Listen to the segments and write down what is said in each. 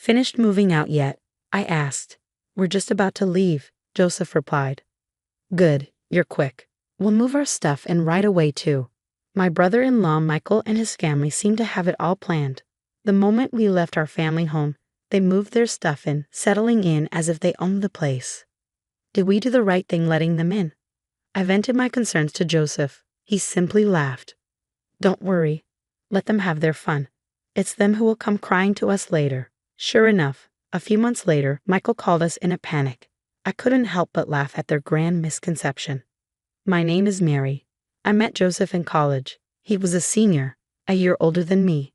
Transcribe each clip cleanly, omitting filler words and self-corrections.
Finished moving out yet? I asked. We're just about to leave, Joseph replied. Good, you're quick. We'll move our stuff in right away too. My brother-in-law Michael and his family seemed to have it all planned. The moment we left our family home, they moved their stuff in, settling in as if they owned the place. Did we do the right thing letting them in? I vented my concerns to Joseph. He simply laughed. Don't worry. Let them have their fun. It's them who will come crying to us later. Sure enough, a few months later, Michael called us in a panic. I couldn't help but laugh at their grand misconception. My name is Mary. I met Joseph in college. He was a senior, a year older than me.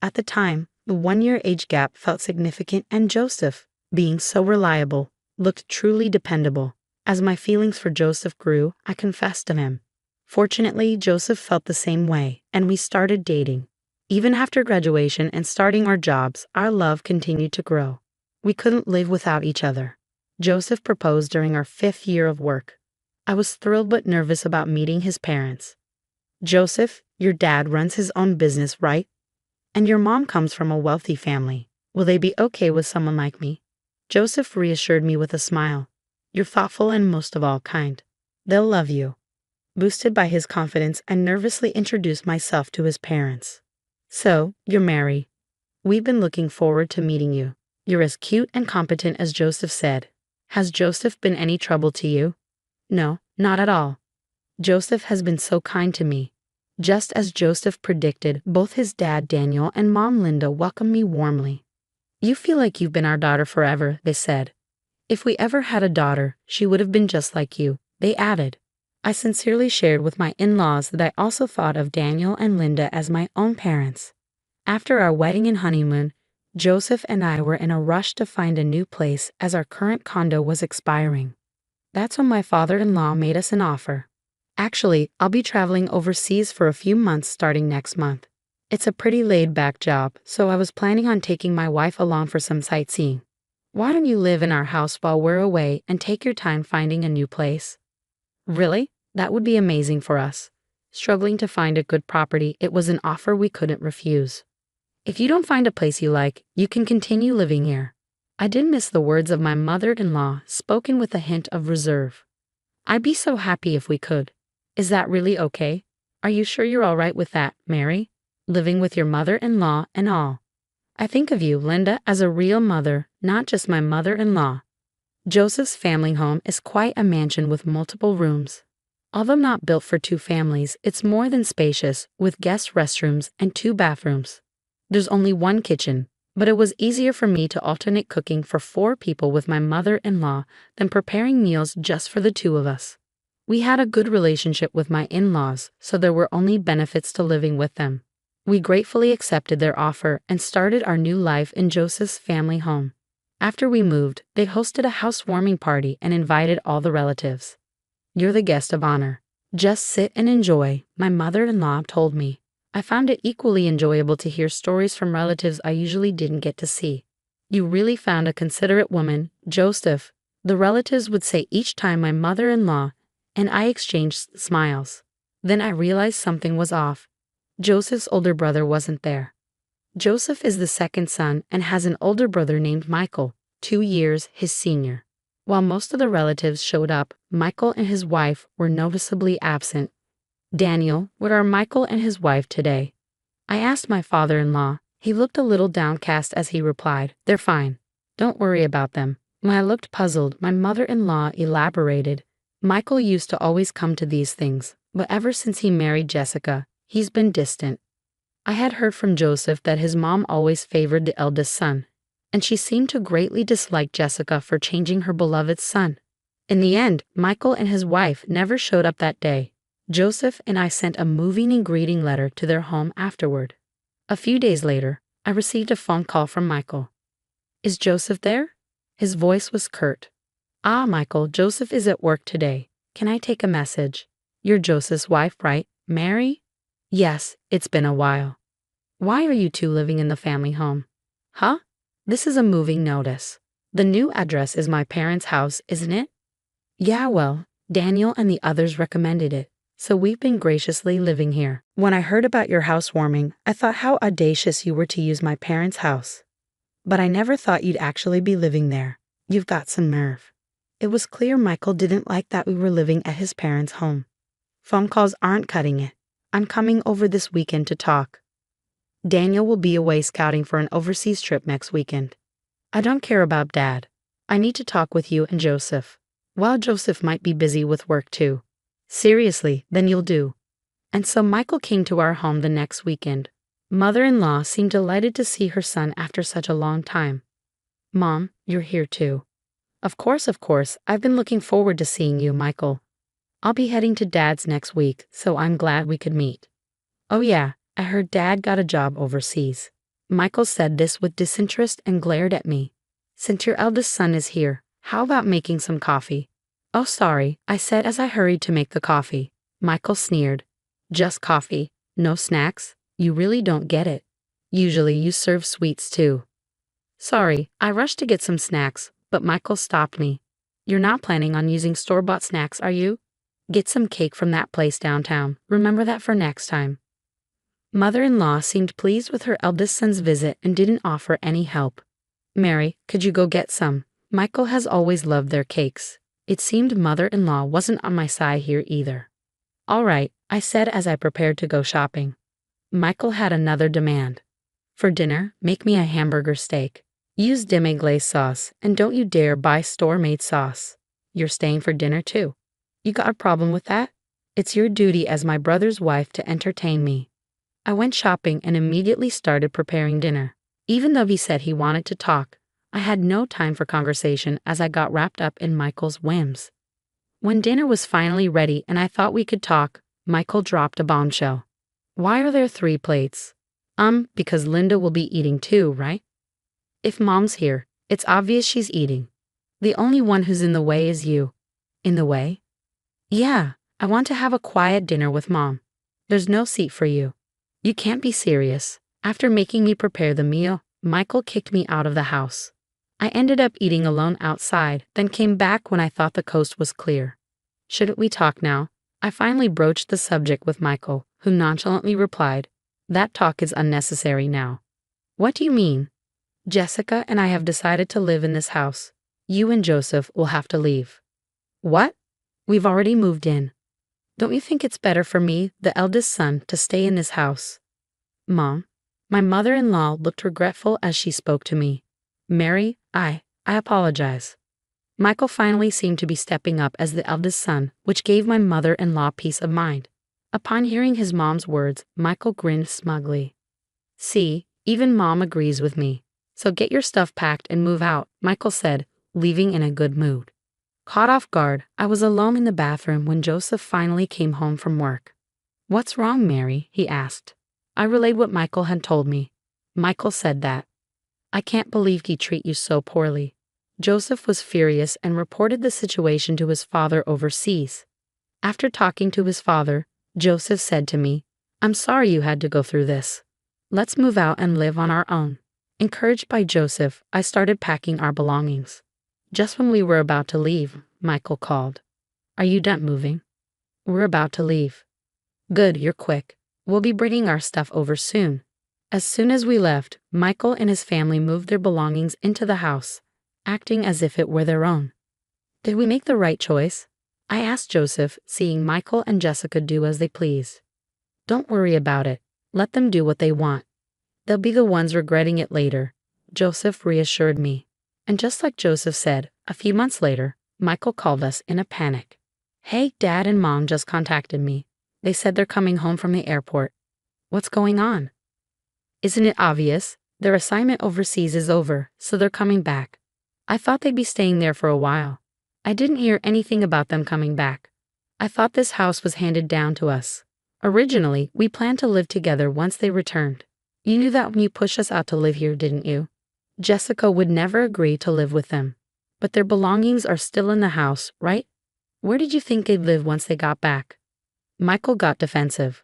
At the time, the 1-year age gap felt significant, and Joseph, being so reliable, looked truly dependable. As my feelings for Joseph grew, I confessed to him. Fortunately, Joseph felt the same way, and we started dating. Even after graduation and starting our jobs, our love continued to grow. We couldn't live without each other. Joseph proposed during our 5th year of work. I was thrilled but nervous about meeting his parents. Joseph, your dad runs his own business, right? And your mom comes from a wealthy family. Will they be okay with someone like me? Joseph reassured me with a smile. You're thoughtful and most of all kind. They'll love you. Boosted by his confidence, I nervously introduced myself to his parents. So, you're Mary. We've been looking forward to meeting you. You're as cute and competent as Joseph said. Has Joseph been any trouble to you? No, not at all. Joseph has been so kind to me. Just as Joseph predicted, both his dad Daniel and mom Linda welcomed me warmly. You feel like you've been our daughter forever, they said. If we ever had a daughter, she would have been just like you, they added. I sincerely shared with my in-laws that I also thought of Daniel and Linda as my own parents. After our wedding and honeymoon, Joseph and I were in a rush to find a new place as our current condo was expiring. That's when my father-in-law made us an offer. Actually, I'll be traveling overseas for a few months starting next month. It's a pretty laid-back job, so I was planning on taking my wife along for some sightseeing. Why don't you live in our house while we're away and take your time finding a new place? Really? That would be amazing for us. Struggling to find a good property, it was an offer we couldn't refuse. If you don't find a place you like, you can continue living here. I didn't miss the words of my mother-in-law, spoken with a hint of reserve. I'd be so happy if we could. Is that really okay? Are you sure you're all right with that, Mary? Living with your mother-in-law and all. I think of you, Linda, as a real mother, not just my mother-in-law. Joseph's family home is quite a mansion with multiple rooms. Although not built for 2 families, it's more than spacious, with guest restrooms and 2 bathrooms. There's only 1 kitchen, but it was easier for me to alternate cooking for 4 people with my mother-in-law than preparing meals just for the 2 of us. We had a good relationship with my in-laws, so there were only benefits to living with them. We gratefully accepted their offer and started our new life in Joseph's family home. After we moved, they hosted a housewarming party and invited all the relatives. You're the guest of honor. Just sit and enjoy, my mother-in-law told me. I found it equally enjoyable to hear stories from relatives I usually didn't get to see. You really found a considerate woman, Joseph, the relatives would say each time my mother-in-law and I exchanged smiles. Then I realized something was off. Joseph's older brother wasn't there. Joseph is the 2nd son and has an older brother named Michael, 2 years his senior. While most of the relatives showed up, Michael and his wife were noticeably absent. Daniel, where are Michael and his wife today? I asked my father-in-law. He looked a little downcast as he replied, They're fine. Don't worry about them. When I looked puzzled, my mother-in-law elaborated. Michael used to always come to these things, but ever since he married Jessica, he's been distant. I had heard from Joseph that his mom always favored the eldest son, and she seemed to greatly dislike Jessica for changing her beloved son. In the end, Michael and his wife never showed up that day. Joseph and I sent a moving and greeting letter to their home afterward. A few days later, I received a phone call from Michael. Is Joseph there? His voice was curt. Ah, Michael, Joseph is at work today. Can I take a message? You're Joseph's wife, right, Mary? Yes, it's been a while. Why are you 2 living in the family home? Huh? This is a moving notice. The new address is my parents' house, isn't it? Yeah, well, Daniel and the others recommended it, so we've been graciously living here. When I heard about your housewarming, I thought how audacious you were to use my parents' house. But I never thought you'd actually be living there. You've got some nerve. It was clear Michael didn't like that we were living at his parents' home. Phone calls aren't cutting it. I'm coming over this weekend to talk. Daniel will be away scouting for an overseas trip next weekend. I don't care about Dad. I need to talk with you and Joseph. Well, Joseph might be busy with work too. Seriously, then you'll do. And so Michael came to our home the next weekend. Mother-in-law seemed delighted to see her son after such a long time. Mom, you're here too. Of course, I've been looking forward to seeing you, Michael. I'll be heading to Dad's next week, so I'm glad we could meet. Oh yeah, I heard Dad got a job overseas. Michael said this with disinterest and glared at me. Since your eldest son is here, how about making some coffee? Oh sorry, I said as I hurried to make the coffee. Michael sneered. Just coffee, no snacks? You really don't get it. Usually you serve sweets too. Sorry, I rushed to get some snacks, but Michael stopped me. You're not planning on using store-bought snacks, are you? Get some cake from that place downtown. Remember that for next time. Mother-in-law seemed pleased with her eldest son's visit and didn't offer any help. Mary, could you go get some? Michael has always loved their cakes. It seemed mother-in-law wasn't on my side here either. All right, I said as I prepared to go shopping. Michael had another demand. For dinner, make me a hamburger steak. Use demi-glace sauce, and don't you dare buy store-made sauce. You're staying for dinner too. You got a problem with that? It's your duty as my brother's wife to entertain me. I went shopping and immediately started preparing dinner. Even though he said he wanted to talk, I had no time for conversation as I got wrapped up in Michael's whims. When dinner was finally ready and I thought we could talk, Michael dropped a bombshell. Why are there 3 plates? Because Linda will be eating too, right? If Mom's here, it's obvious she's eating. The only one who's in the way is you. In the way? Yeah, I want to have a quiet dinner with Mom. There's no seat for you. You can't be serious. After making me prepare the meal, Michael kicked me out of the house. I ended up eating alone outside, then came back when I thought the coast was clear. Shouldn't we talk now? I finally broached the subject with Michael, who nonchalantly replied, That talk is unnecessary now. What do you mean? Jessica and I have decided to live in this house. You and Joseph will have to leave. What? We've already moved in. Don't you think it's better for me, the eldest son, to stay in this house? Mom, my mother-in-law looked regretful as she spoke to me. Mary, I apologize. Michael finally seemed to be stepping up as the eldest son, which gave my mother-in-law peace of mind. Upon hearing his mom's words, Michael grinned smugly. See, even Mom agrees with me. So get your stuff packed and move out, Michael said, leaving in a good mood. Caught off guard, I was alone in the bathroom when Joseph finally came home from work. What's wrong, Mary? He asked. I relayed what Michael had told me. Michael said that. I can't believe he treated you so poorly. Joseph was furious and reported the situation to his father overseas. After talking to his father, Joseph said to me, I'm sorry you had to go through this. Let's move out and live on our own. Encouraged by Joseph, I started packing our belongings. Just when we were about to leave, Michael called. Are you done moving? We're about to leave. Good, you're quick. We'll be bringing our stuff over soon. As soon as we left, Michael and his family moved their belongings into the house, acting as if it were their own. Did we make the right choice? I asked Joseph, seeing Michael and Jessica do as they pleased. Don't worry about it. Let them do what they want. They'll be the ones regretting it later, Joseph reassured me. And just like Joseph said, a few months later, Michael called us in a panic. Hey, Dad and Mom just contacted me. They said they're coming home from the airport. What's going on? Isn't it obvious? Their assignment overseas is over, so they're coming back. I thought they'd be staying there for a while. I didn't hear anything about them coming back. I thought this house was handed down to us. Originally, we planned to live together once they returned. You knew that when you pushed us out to live here, didn't you? Jessica would never agree to live with them. But their belongings are still in the house, right? Where did you think they'd live once they got back? Michael got defensive.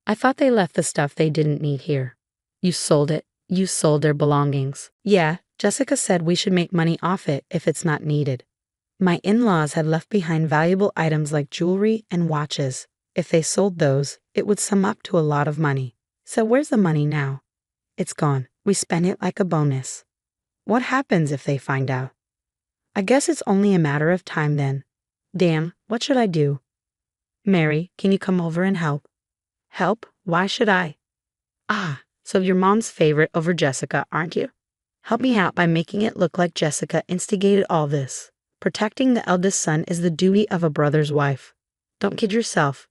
I thought they left the stuff they didn't need here. You sold it. You sold their belongings. Yeah, Jessica said we should make money off it if it's not needed. My in-laws had left behind valuable items like jewelry and watches. If they sold those, it would sum up to a lot of money. So where's the money now? It's gone. We spent it like a bonus. What happens if they find out? I guess it's only a matter of time then. Damn, what should I do? Mary, can you come over and help? Help? Why should I? Ah, so you're mom's favorite over Jessica, aren't you? Help me out by making it look like Jessica instigated all this. Protecting the eldest son is the duty of a brother's wife. Don't kid yourself.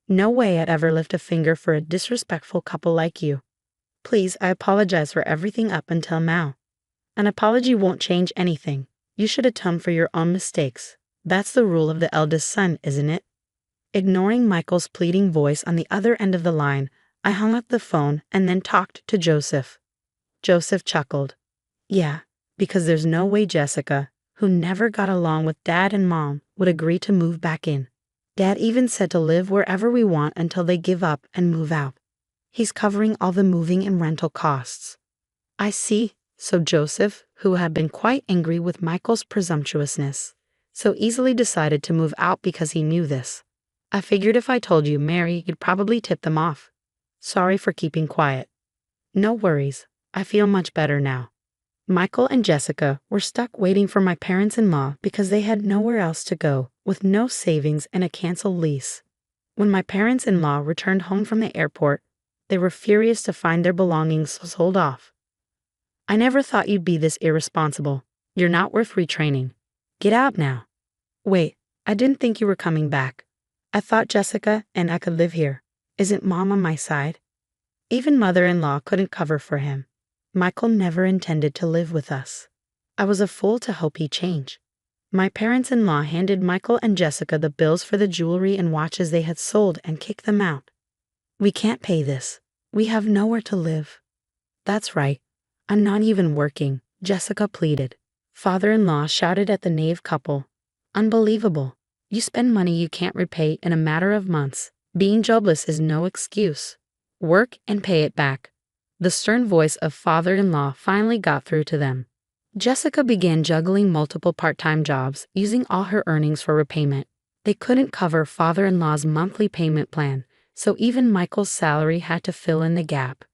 No way I'd ever lift a finger for a disrespectful couple like you. Please, I apologize for everything up until now. An apology won't change anything. You should atone for your own mistakes. That's the rule of the eldest son, isn't it? Ignoring Michael's pleading voice on the other end of the line, I hung up the phone and then talked to Joseph. Joseph chuckled. Yeah, because there's no way Jessica, who never got along with Dad and Mom, would agree to move back in. Dad even said to live wherever we want until they give up and move out. He's covering all the moving and rental costs. I see. So Joseph, who had been quite angry with Michael's presumptuousness, so easily decided to move out because he knew this. I figured if I told you, Mary, you'd probably tip them off. Sorry for keeping quiet. No worries. I feel much better now. Michael and Jessica were stuck waiting for my parents-in-law because they had nowhere else to go, with no savings and a canceled lease. When my parents-in-law returned home from the airport, they were furious to find their belongings sold off. I never thought you'd be this irresponsible. You're not worth retraining. Get out now. Wait, I didn't think you were coming back. I thought Jessica and I could live here. Isn't Mom on my side? Even mother-in-law couldn't cover for him. Michael never intended to live with us. I was a fool to hope he'd change. My parents-in-law handed Michael and Jessica the bills for the jewelry and watches they had sold and kicked them out. We can't pay this. We have nowhere to live. That's right. I'm not even working, Jessica pleaded. Father-in-law shouted at the knave couple. Unbelievable. You spend money you can't repay in a matter of months. Being jobless is no excuse. Work and pay it back. The stern voice of father-in-law finally got through to them. Jessica began juggling multiple part-time jobs, using all her earnings for repayment. They couldn't cover father-in-law's monthly payment plan, so even Michael's salary had to fill in the gap.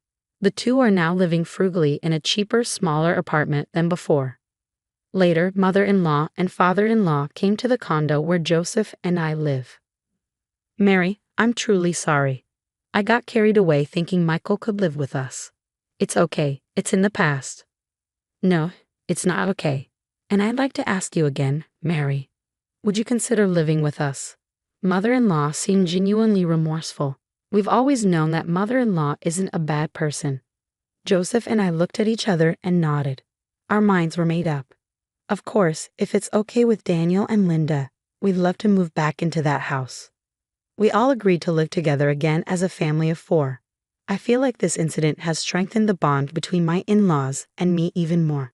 The two are now living frugally in a cheaper, smaller apartment than before. Later, mother-in-law and father-in-law came to the condo where Joseph and I live. Mary, I'm truly sorry. I got carried away thinking Michael could live with us. It's okay. It's in the past. No, it's not okay. And I'd like to ask you again, Mary. Would you consider living with us? Mother-in-law seemed genuinely remorseful. We've always known that mother-in-law isn't a bad person. Joseph and I looked at each other and nodded. Our minds were made up. Of course, if it's okay with Daniel and Linda, we'd love to move back into that house. We all agreed to live together again as a family of 4. I feel like this incident has strengthened the bond between my in-laws and me even more.